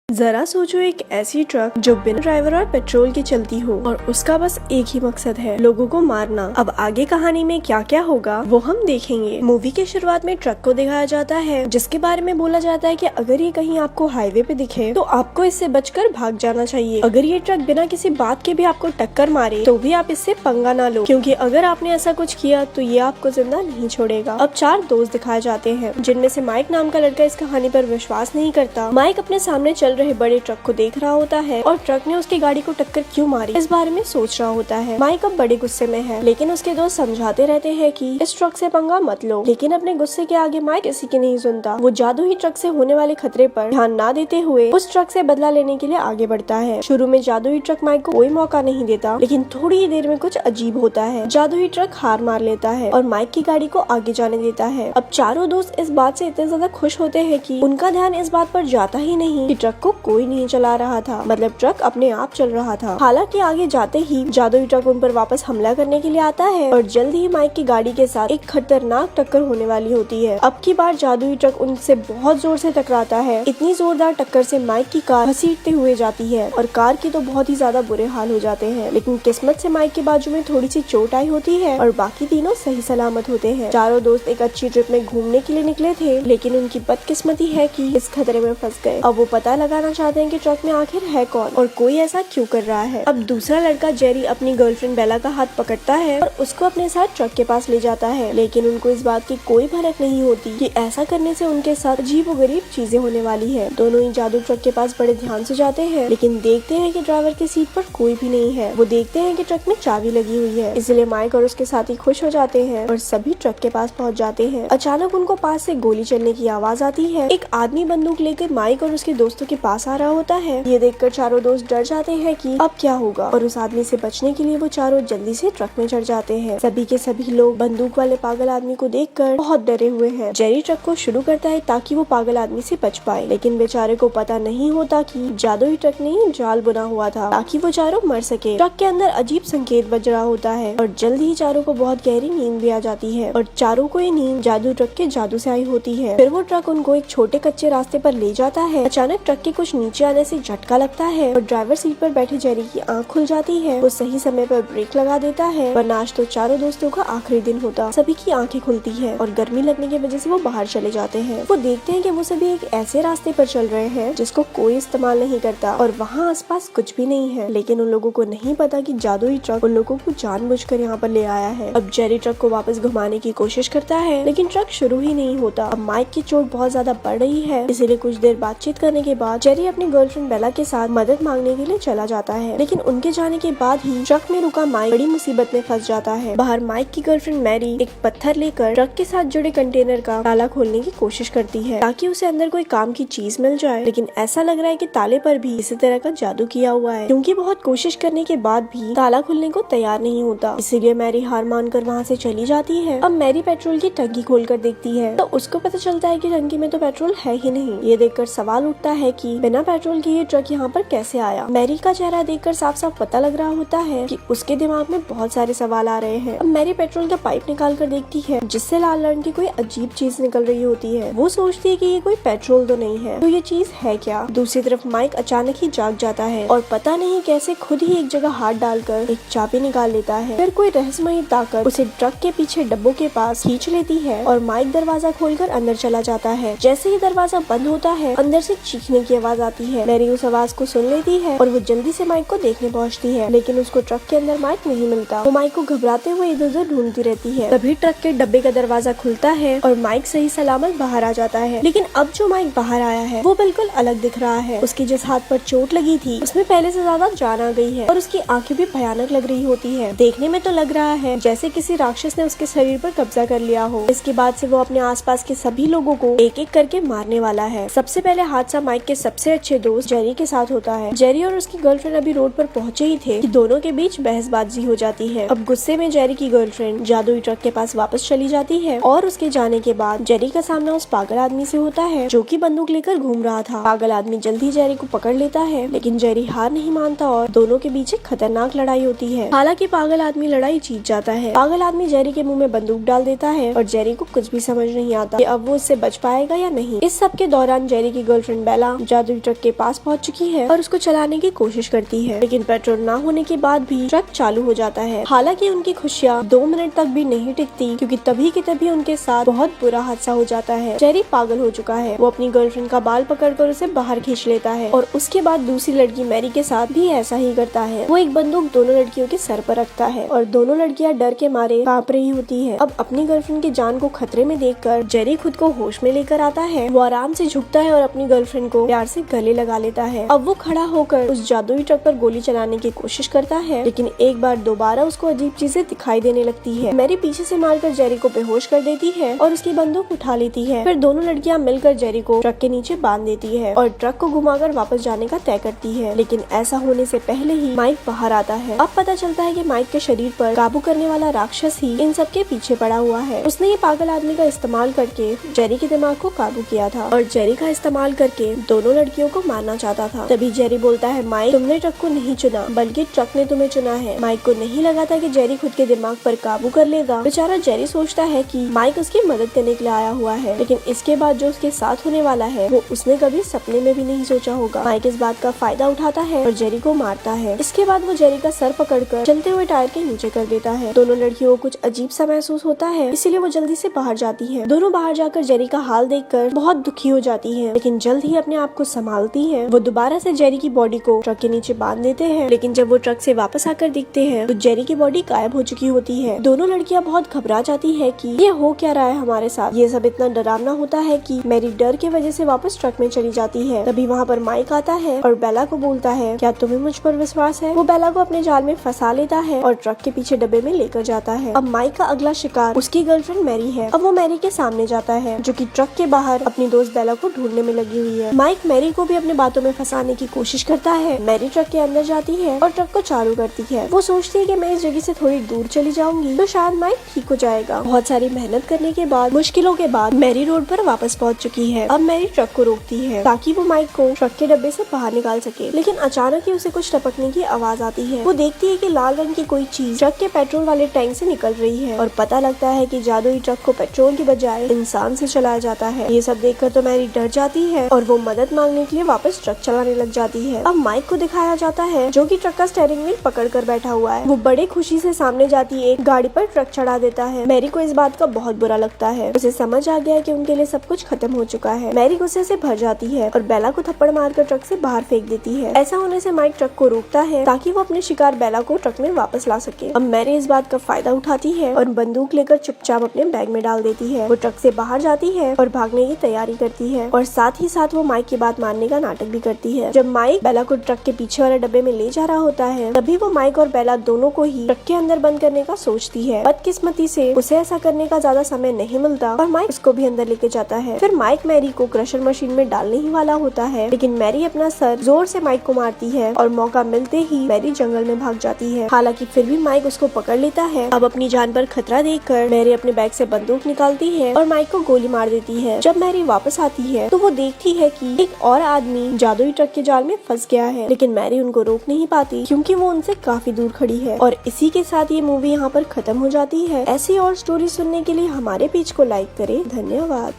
जरा सोचो, एक ऐसी ट्रक जो बिना ड्राइवर और पेट्रोल की चलती हो और उसका बस एक ही मकसद है, लोगों को मारना। अब आगे कहानी में क्या क्या होगा वो हम देखेंगे। मूवी के शुरुआत में ट्रक को दिखाया जाता है, जिसके बारे में बोला जाता है कि अगर ये कहीं आपको हाईवे पे दिखे तो आपको इससे बचकर भाग जाना चाहिए। अगर ये ट्रक बिना किसी बात के भी आपको टक्कर मारे तो भी आप इससे पंगा ना लो, क्योंकि अगर आपने ऐसा कुछ किया तो ये आपको जिंदा नहीं छोड़ेगा। अब 4 दोस्त दिखाए जाते हैं, जिनमें से माइक नाम का लड़का इस कहानी पर विश्वास नहीं करता। माइक अपने सामने चल रहे बड़े ट्रक को देख रहा होता है और ट्रक ने उसकी गाड़ी को टक्कर क्यों मारी इस बारे में सोच रहा होता है। माइक अब बड़े गुस्से में है, लेकिन उसके दोस्त समझाते रहते हैं कि इस ट्रक से पंगा मत लो। लेकिन अपने गुस्से के आगे माइक किसी की नहीं सुनता। वो जादुई ट्रक से होने वाले खतरे पर ध्यान ना देते हुए उस ट्रक से बदला लेने के लिए आगे बढ़ता है। शुरू में जादुई ट्रक माइक को कोई मौका नहीं देता, लेकिन थोड़ी ही देर में कुछ अजीब होता है। जादुई ट्रक हार मार लेता है और माइक की गाड़ी को आगे जाने देता है। अब चारों दोस्त इस बात से इतने ज्यादा खुश होते हैं कि उनका ध्यान इस बात पर जाता ही नहीं कि ट्रक को कोई नहीं चला रहा था, मतलब ट्रक अपने आप चल रहा था। हालांकि आगे जाते ही जादुई ट्रक उन पर वापस हमला करने के लिए आता है और जल्द ही माइक की गाड़ी के साथ एक खतरनाक टक्कर होने वाली होती है। अब की बार जादुई ट्रक उनसे बहुत जोर से टकराता है। इतनी जोरदार टक्कर से माइक की कार घसीटते हुए जाती है और कार की तो बहुत ही ज्यादा बुरे हाल हो जाते हैं। लेकिन किस्मत से माइक के बाजू में थोड़ी सी चोट आई होती है और बाकी तीनों सही सलामत होते हैं। चारों दोस्त एक अच्छी ट्रिप में घूमने के लिए निकले थे, लेकिन उनकी बदकिस्मती है कि इस खतरे में फंस गए। अब वो पता लगाना चाहते हैं कि ट्रक में आखिर है कौन और कोई ऐसा क्यों कर रहा है। अब दूसरा लड़का जेरी अपनी गर्लफ्रेंड बेला का हाथ पकड़ता है और उसको अपने साथ ट्रक के पास ले जाता है, लेकिन उनको इस बात की कोई भनक नहीं होती कि ऐसा करने से उनके साथ अजीबोगरीब चीजें होने वाली है। दोनों ही जादू ट्रक के पास बड़े ध्यान से जाते हैं, लेकिन देखते हैं कि ड्राइवर की सीट पर कोई भी नहीं है। वो देखते हैं कि ट्रक में चाबी लगी हुई है, इसलिए माइक और उसके साथी खुश हो जाते हैं और सभी ट्रक के पास पहुँच जाते हैं। अचानक उनको पास से गोली चलने की आवाज आती है। एक आदमी बंदूक लेकर माइक और उसके दोस्तों के पास आ रहा होता है। ये देखकर चारों दोस्त डर जाते हैं कि अब क्या होगा, और उस आदमी से बचने के लिए वो चारों जल्दी से ट्रक में चढ़ जाते हैं। सभी के सभी लोग बंदूक वाले पागल आदमी को देखकर बहुत डरे हुए हैं। जेरी ट्रक को शुरू करता है ताकि वो पागल आदमी से बच पाए, लेकिन बेचारे को पता नहीं होता कि जादुई ट्रक ने ही जाल बुना हुआ था ताकि वो चारों मर सके। ट्रक के अंदर अजीब संकेत बज रहा होता है और जल्द ही चारों को बहुत गहरी नींद भी आ जाती है और चारों को ये नींद जादू ट्रक के जादू से आई होती है। फिर वो ट्रक उनको एक छोटे कच्चे रास्ते पर ले जाता है। अचानक ट्रक के कुछ नीचे आने से झटका लगता है और ड्राइवर सीट पर बैठे जेरी की आंख खुल जाती है। वो सही समय पर ब्रेक लगा देता है, वरना आज तो चारों दोस्तों का आखिरी दिन होता। सभी की आंखें खुलती है और गर्मी लगने की वजह से वो बाहर चले जाते हैं। वो देखते हैं कि वो सभी एक ऐसे रास्ते पर चल रहे हैं जिसको कोई इस्तेमाल नहीं करता और वहाँ आसपास कुछ भी नहीं है, लेकिन उन लोगों को नहीं पता कि जादुई ट्रक उन लोगों को जानबूझकर यहाँ पर ले आया है। अब जेरी ट्रक को वापस घुमाने की कोशिश करता है, लेकिन ट्रक शुरू ही नहीं होता। अब माइक की चोट बहुत ज्यादा बढ़ रही है, इसीलिए कुछ देर बातचीत करने के बाद जेरी अपनी गर्लफ्रेंड बेला के साथ मदद मांगने के लिए चला जाता है, लेकिन उनके जाने के बाद ही ट्रक में रुका माइक बड़ी मुसीबत में फंस जाता है। बाहर माइक की गर्लफ्रेंड मैरी एक पत्थर लेकर ट्रक के साथ जुड़े कंटेनर का ताला खोलने की कोशिश करती है ताकि उसे अंदर कोई काम की चीज मिल जाए, लेकिन ऐसा लग रहा है कि ताले पर भी इसी तरह का जादू किया हुआ है, क्योंकि बहुत कोशिश करने के बाद भी ताला खुलने को तैयार नहीं होता। इसीलिए मैरी हार मानकर वहाँ से चली जाती है। अब मैरी पेट्रोल की टंकी खोलकर देखती है तो उसको पता चलता है कि टंकी में तो पेट्रोल है ही नहीं। ये देखकर सवाल उठता है कि बिना पेट्रोल के ये ट्रक यहाँ पर कैसे आया। मैरी का चेहरा देखकर साफ साफ पता लग रहा होता है कि उसके दिमाग में बहुत सारे सवाल आ रहे हैं। अब मैरी पेट्रोल का पाइप निकाल कर देखती है, जिससे लाल रंग की कोई अजीब चीज निकल रही होती है। वो सोचती है कि ये कोई पेट्रोल तो नहीं है, तो ये चीज है क्या। दूसरी तरफ माइक अचानक ही जाग जाता है और पता नहीं कैसे खुद ही एक जगह हाथ डालकर एक चाबी निकाल लेता है। फिर कोई रहस्यमयी ताकत उसे ट्रक के पीछे डब्बों के पास खींच लेती है और माइक दरवाजा खोलकर अंदर चला जाता है। जैसे ही दरवाजा बंद होता है, अंदर से चीखने की आवाज आती है। मैरी उस आवाज को सुन लेती है और वो जल्दी से माइक को देखने पहुंचती है, लेकिन उसको ट्रक के अंदर माइक नहीं मिलता। वो माइक को घबराते हुए इधर उधर ढूंढती रहती है। तभी ट्रक के डब्बे का दरवाजा खुलता है और माइक सही सलामत बाहर आ जाता है। लेकिन अब जो माइक बाहर आया है वो बिल्कुल अलग दिख रहा है। उसकी जिस हाथ पर चोट लगी थी उसमें पहले से ज्यादा जान आ गई है और उसकी आंखें भी भयानक लग रही होती है। देखने में तो लग रहा है जैसे किसी राक्षस ने उसके शरीर पर कब्जा कर लिया हो। इसके बाद से वो अपने आसपास के सभी लोगों को एक एक करके मारने वाला है। सबसे पहले हादसा माइक के सबसे अच्छे दोस्त जेरी के साथ होता है। जेरी और उसकी गर्लफ्रेंड अभी रोड पर पहुंचे ही थे कि दोनों के बीच बहसबाजी हो जाती है। अब गुस्से में जेरी की गर्लफ्रेंड जादुई ट्रक के पास वापस चली जाती है और उसके जाने के बाद जेरी का सामना उस पागल आदमी से होता है जो कि बंदूक लेकर घूम रहा था। पागल आदमी जल्दी जेरी को पकड़ लेता है, लेकिन जेरी हार नहीं मानता और दोनों के बीच एक खतरनाक लड़ाई होती है। हालांकि पागल आदमी लड़ाई जीत जाता है। पागल आदमी जेरी के मुंह में बंदूक डाल देता है और जेरी को कुछ भी समझ नहीं आता कि अब वो इससे बच पाएगा या नहीं। इस सब के दौरान जेरी की गर्लफ्रेंड बेला जादुई ट्रक के पास पहुंच चुकी है और उसको चलाने की कोशिश करती है, लेकिन पेट्रोल ना होने के बाद भी ट्रक चालू हो जाता है। हालांकि उनकी खुशियाँ 2 मिनट तक भी नहीं टिकती, क्योंकि तभी के तभी उनके साथ बहुत बुरा हादसा हो जाता है। जेरी पागल हो चुका है। वो अपनी गर्लफ्रेंड का बाल पकड़कर उसे बाहर खींच लेता है और उसके बाद दूसरी लड़की मैरी के साथ भी ऐसा ही करता है। वो एक बंदूक दोनों लड़कियों के सर पर रखता है और दोनों लड़कियां डर के मारे कांप रही होती है। अब अपनी गर्लफ्रेंड की जान को खतरे में देखकर जेरी खुद को होश में लेकर आता है। वो आराम से झुकता है और अपनी गर्लफ्रेंड को प्यार से गले लगा लेता है। अब वो खड़ा होकर उस जादुई ट्रक पर गोली चलाने की कोशिश करता है, लेकिन एक बार दोबारा उसको अजीब चीजें दिखाई देने लगती है। मैरी पीछे से मारकर जेरी को बेहोश कर देती है और उसकी बंदूक उठा लेती है। फिर दोनों लड़कियां मिलकर जेरी को ट्रक के नीचे बांध देती है और ट्रक को घुमाकर वापस जाने का तय करती है, लेकिन ऐसा होने से पहले ही माइक बाहर आता है। अब पता चलता है कि माइक के शरीर पर काबू करने वाला राक्षस ही इन सब के पीछे पड़ा हुआ है। उसने ये पागल आदमी का इस्तेमाल करके जेरी के दिमाग को काबू किया था और जेरी का इस्तेमाल करके दोनों लड़कियों को मारना चाहता था। तभी जेरी बोलता है, माइक, तुमने ट्रक को नहीं चुना बल्कि ट्रक ने तुम्हें चुना है। माइक को नहीं लगा था कि जेरी खुद के दिमाग पर काबू कर लेगा। बेचारा जेरी सोचता है कि माइक उसकी मदद करने के लिए आया हुआ है, लेकिन इसके बाद जो उसके साथ होने वाला है वो उसने कभी सपने में भी नहीं सोचा होगा। माइक इस बात का फायदा उठाता है और जेरी को मारता है। इसके बाद वो जेरी का सर पकड़कर चलते हुए टायर के नीचे कर देता है। दोनों लड़कियों को कुछ अजीब सा महसूस होता है, इसीलिए वो जल्दी से बाहर जाती है। दोनों बाहर जाकर जेरी का हाल देखकर बहुत दुखी हो जाती है, लेकिन जल्द ही अपने आप को संभालती है। वो दोबारा से जेरी की बॉडी को ट्रक के नीचे बांध देते हैं, लेकिन जब वो ट्रक से वापस आकर दिखते हैं तो जेरी की बॉडी गायब हो चुकी होती है। दोनों लड़कियां बहुत घबरा जाती है कि ये हो क्या रहा है हमारे साथ। ये सब इतना डरावना होता है कि मेरी डर की वजह से वापस ट्रक में चली जाती है। तभी वहाँ पर माइक आता है और बेला को बोलता है, क्या तुम्हें मुझ पर विश्वास है? वो बेला को अपने जाल में फंसा लेता है और ट्रक के पीछे डब्बे में लेकर जाता है। अब माइक का अगला शिकार उसकी गर्लफ्रेंड मैरी है। अब वो मैरी के सामने जाता है, जो कि ट्रक के बाहर अपनी दोस्त बेला को ढूंढने में लगी हुई है। माइक मैरी को भी अपने बातों में फंसाने की कोशिश करता है। मैरी ट्रक के अंदर जाती है और ट्रक को चालू करती है। वो सोचती है कि मैं इस जगह से थोड़ी दूर चली जाऊंगी तो शायद माइक ठीक हो जाएगा। बहुत सारी मेहनत करने के बाद, मुश्किलों के बाद मैरी रोड पर वापस पहुंच चुकी है। अब मैरी ट्रक को रोकती है ताकि वो माइक को ट्रक के डब्बे से बाहर निकाल सके, लेकिन अचानक ही उसे कुछ टपकने की आवाज आती है। वो देखती है कि लाल रंग की कोई चीज ट्रक के पेट्रोल वाले टैंक से निकल रही है और पता लगता है कि जादुई ट्रक को पेट्रोल की बजाय इंसान से चलाया जाता है। ये सब देखकर तो मैरी डर जाती है और वो मदद मांगने के लिए वापस ट्रक चलाने लग जाती है। अब माइक को दिखाया जाता है, जो कि ट्रक का स्टीयरिंग व्हील पकड़ कर बैठा हुआ है। वो बड़े खुशी से सामने जाती एक गाड़ी पर ट्रक चढ़ा देता है। मैरी को इस बात का बहुत बुरा लगता है। उसे समझ आ गया कि उनके लिए सब कुछ खत्म हो चुका है। मैरी गुस्से से भर जाती है और बेला को थप्पड़ मारकर ट्रक से बाहर फेंक देती है। ऐसा होने से माइक ट्रक को रोकता है ताकि वो अपने शिकार बेला को ट्रक में वापस ला सके। अब मैरी इस बात का फायदा उठाती है और बंदूक लेकर चुपचाप अपने बैग में डाल देती है। वो ट्रक से बाहर जाती है और भागने की तैयारी करती है और साथ ही साथ वो माइक की बात मानने का नाटक भी करती है। जब माइक बेला को ट्रक के पीछे वाले डब्बे में ले जा रहा होता है, तभी वो माइक और बेला दोनों को ही ट्रक के अंदर बंद करने का सोचती है। बदकिस्मती से उसे ऐसा करने का ज्यादा समय नहीं मिलता और माइक उसको भी अंदर लेके जाता है। फिर माइक मैरी को क्रशर मशीन में डालने ही वाला होता है, लेकिन मैरी अपना सर जोर से माइक को मारती है और मौका मिलते ही मैरी जंगल में भाग जाती है। हालांकि फिर भी माइक उसको पकड़ लेता है। अब अपनी जान पर खतरा देखकर मैरी अपने बैग से बंदूक निकालती है और माइक को गोली मार देती है। जब मैरी वापस आती है तो वो देखती है कि एक और आदमी जादुई ट्रक के जाल में फंस गया है, लेकिन मैरी उनको रोक नहीं पाती क्योंकि वो उनसे काफी दूर खड़ी है। और इसी के साथ ये मूवी यहाँ पर खत्म हो जाती है। ऐसी और स्टोरी सुनने के लिए हमारे पेज को लाइक करें। धन्यवाद।